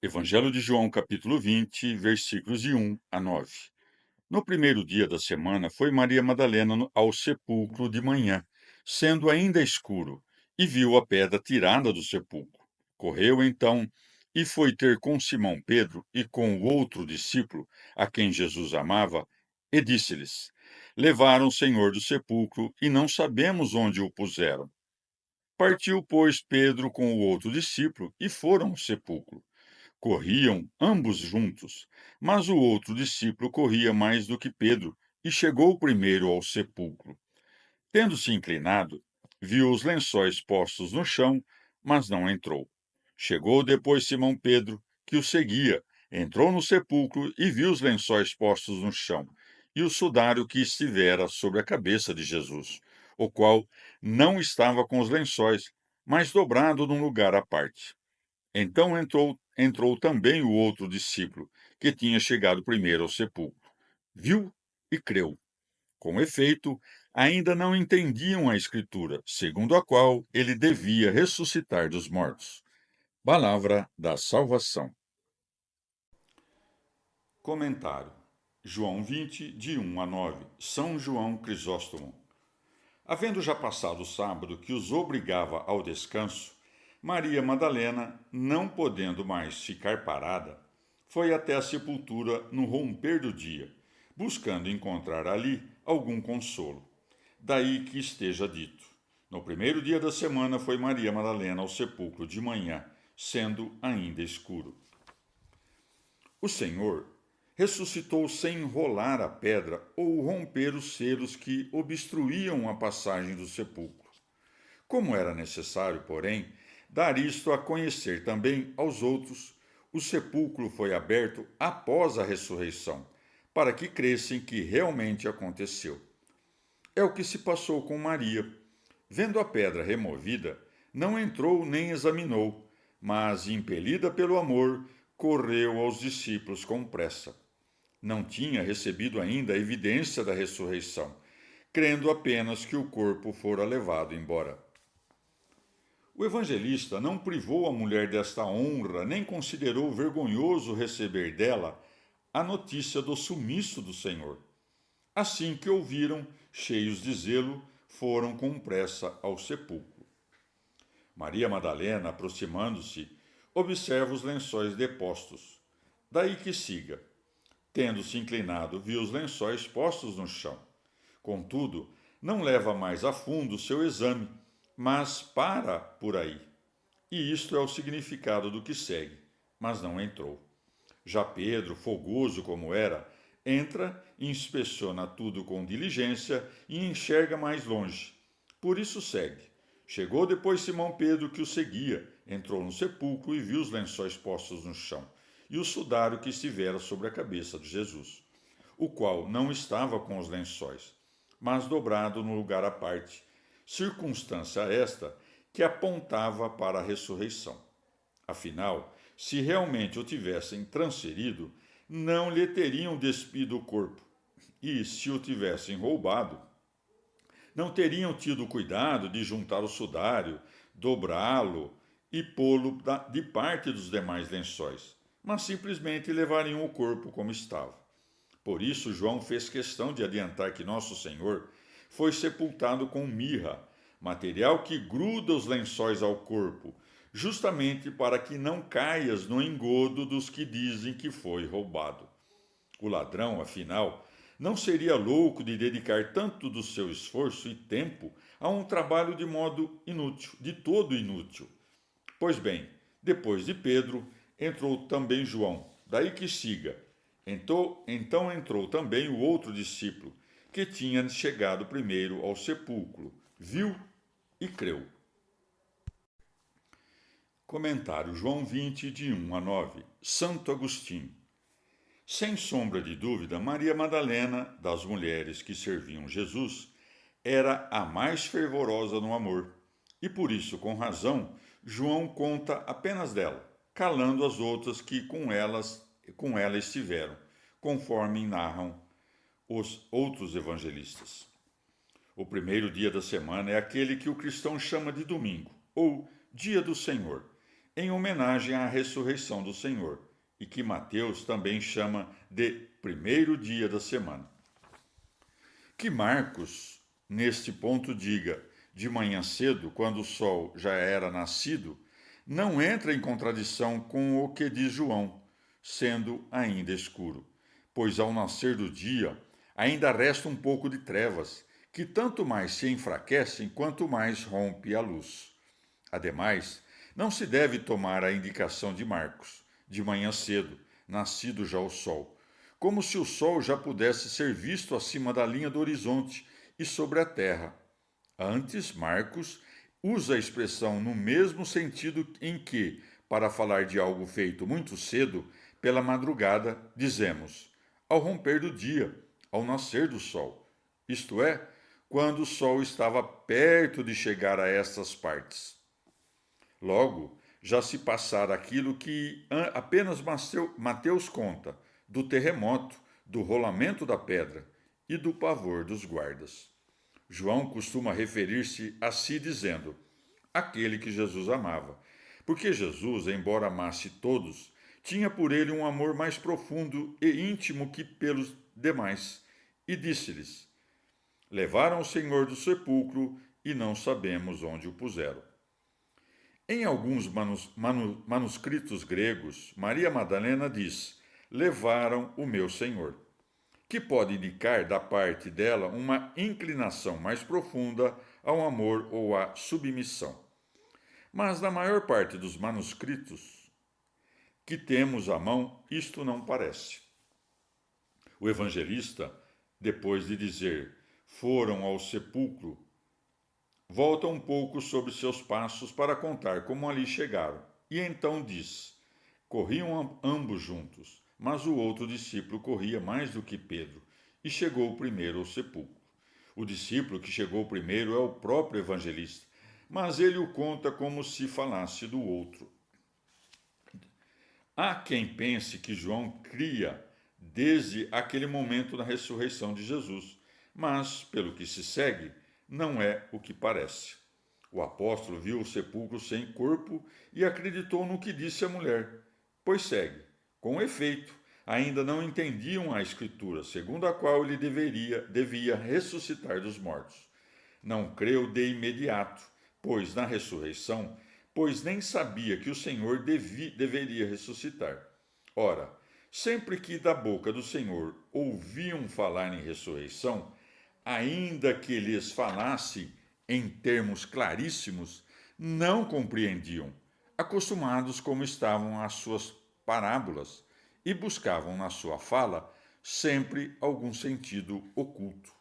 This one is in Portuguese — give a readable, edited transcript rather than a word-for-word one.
Evangelho de João, capítulo 20, versículos de 1 a 9. No primeiro dia da semana, foi Maria Madalena ao sepulcro de manhã, sendo ainda escuro, e viu a pedra tirada do sepulcro. Correu então e foi ter com Simão Pedro e com o outro discípulo, a quem Jesus amava, e disse-lhes: Levaram o Senhor do sepulcro e não sabemos onde o puseram. Partiu, pois, Pedro com o outro discípulo e foram ao sepulcro. Corriam ambos juntos, mas o outro discípulo corria mais do que Pedro e chegou primeiro ao sepulcro. Tendo-se inclinado, viu os lençóis postos no chão, mas não entrou. Chegou depois Simão Pedro, que o seguia, entrou no sepulcro e viu os lençóis postos no chão e o sudário que estivera sobre a cabeça de Jesus, o qual não estava com os lençóis, mas dobrado num lugar à parte. Então entrou também o outro discípulo, que tinha chegado primeiro ao sepulcro. Viu e creu. Com efeito, ainda não entendiam a Escritura, segundo a qual ele devia ressuscitar dos mortos. Palavra da salvação. Comentário. João 20, de 1 a 9. São João Crisóstomo. Havendo já passado o sábado que os obrigava ao descanso, Maria Madalena, não podendo mais ficar parada, foi até a sepultura no romper do dia, buscando encontrar ali algum consolo. Daí que esteja dito: no primeiro dia da semana foi Maria Madalena ao sepulcro de manhã, sendo ainda escuro. O Senhor ressuscitou sem enrolar a pedra ou romper os selos que obstruíam a passagem do sepulcro. Como era necessário, porém, dar isto a conhecer também aos outros, o sepulcro foi aberto após a ressurreição, para que crescem que realmente aconteceu. É o que se passou com Maria. Vendo a pedra removida, não entrou nem examinou, mas, impelida pelo amor, correu aos discípulos com pressa. Não tinha recebido ainda a evidência da ressurreição, crendo apenas que o corpo fora levado embora. O evangelista não privou a mulher desta honra, nem considerou vergonhoso receber dela a notícia do sumiço do Senhor. Assim que ouviram, cheios de zelo, foram com pressa ao sepulcro. Maria Madalena, aproximando-se, observa os lençóis depostos. Daí que siga. Tendo-se inclinado, viu os lençóis postos no chão. Contudo, não leva mais a fundo o seu exame, mas para por aí. E isto é o significado do que segue, mas não entrou. Já Pedro, fogoso como era, entra, inspeciona tudo com diligência e enxerga mais longe. Por isso segue. Chegou depois Simão Pedro, que o seguia, entrou no sepulcro e viu os lençóis postos no chão e o sudário que estivera sobre a cabeça de Jesus, o qual não estava com os lençóis, mas dobrado no lugar à parte, circunstância esta que apontava para a ressurreição. Afinal, se realmente o tivessem transferido, não lhe teriam despido o corpo, e se o tivessem roubado, não teriam tido cuidado de juntar o sudário, dobrá-lo e pô-lo de parte dos demais lençóis, mas simplesmente levariam o corpo como estava. Por isso, João fez questão de adiantar que Nosso Senhor foi sepultado com mirra, material que gruda os lençóis ao corpo, justamente para que não caias no engodo dos que dizem que foi roubado. O ladrão, afinal, não seria louco de dedicar tanto do seu esforço e tempo a um trabalho de modo inútil, de todo inútil. Pois bem, depois de Pedro, entrou também João, daí que siga. Então entrou também o outro discípulo, que tinha chegado primeiro ao sepulcro, viu e creu. Comentário João 20, de 1 a 9. Santo Agostinho. Sem sombra de dúvida, Maria Madalena, das mulheres que serviam Jesus, era a mais fervorosa no amor, e por isso, com razão, João conta apenas dela, calando as outras que com ela estiveram, conforme narram os outros evangelistas. O primeiro dia da semana é aquele que o cristão chama de domingo, ou dia do Senhor. em homenagem à ressurreição do Senhor, e que Mateus também chama de primeiro dia da semana. Que Marcos, neste ponto, diga de manhã cedo, quando o sol já era nascido, não entra em contradição com o que diz João, sendo ainda escuro, pois ao nascer do dia ainda resta um pouco de trevas, que tanto mais se enfraquecem quanto mais rompe a luz. Ademais, não se deve tomar a indicação de Marcos, de manhã cedo, nascido já o sol, como se o sol já pudesse ser visto acima da linha do horizonte e sobre a terra. Antes, Marcos usa a expressão no mesmo sentido em que, para falar de algo feito muito cedo, pela madrugada, dizemos ao romper do dia, ao nascer do sol, isto é, quando o sol estava perto de chegar a estas partes. Logo, já se passara aquilo que apenas Mateus conta, do terremoto, do rolamento da pedra e do pavor dos guardas. João costuma referir-se a si dizendo, aquele que Jesus amava, porque Jesus, embora amasse todos, tinha por ele um amor mais profundo e íntimo que pelos demais, e disse-lhes, levaram o Senhor do sepulcro e não sabemos onde o puseram. Em alguns manuscritos gregos, Maria Madalena diz, levaram o meu Senhor, que pode indicar da parte dela uma inclinação mais profunda ao amor ou à submissão. Mas na maior parte dos manuscritos que temos à mão, isto não parece. O evangelista, depois de dizer foram ao sepulcro, volta um pouco sobre seus passos para contar como ali chegaram. E então diz: corriam ambos juntos, mas o outro discípulo corria mais do que Pedro e chegou primeiro ao sepulcro. O discípulo que chegou primeiro é o próprio evangelista, mas ele o conta como se falasse do outro. Há quem pense que João cria desde aquele momento da ressurreição de Jesus, mas, pelo que se segue, não é o que parece. O apóstolo viu o sepulcro sem corpo e acreditou no que disse a mulher, pois segue. Com efeito, ainda não entendiam a Escritura, segundo a qual ele devia ressuscitar dos mortos. Não creu de imediato, pois na ressurreição, pois nem sabia que o Senhor deveria ressuscitar. Ora, sempre que da boca do Senhor ouviam falar em ressurreição, ainda que lhes falasse em termos claríssimos, não compreendiam, acostumados como estavam às suas parábolas, e buscavam na sua fala sempre algum sentido oculto.